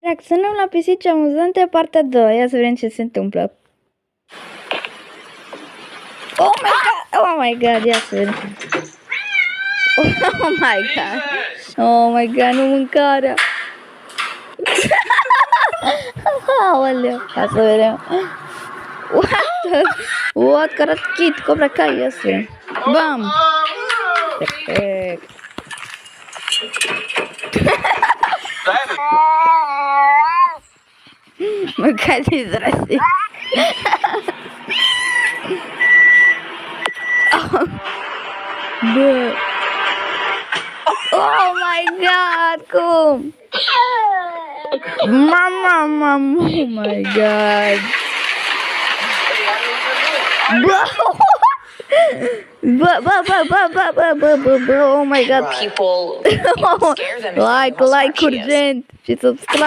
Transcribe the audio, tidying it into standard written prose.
Reacționăm la pisici amuzante, partea 2. Ia să vedem ce se întâmplă. Oh my god, ia să vedem. Oh my god. Oh my god, nu mâncarea. Aoleu, ia să vedem. What? Karate Kid, Cobra Kai, ia să vedem. Bam! Perfect. Mâncați drastic. Bă. Oh my god, cum? Mama, oh my god. Bă, oh my god. People scare them. Like urgent și subscribe.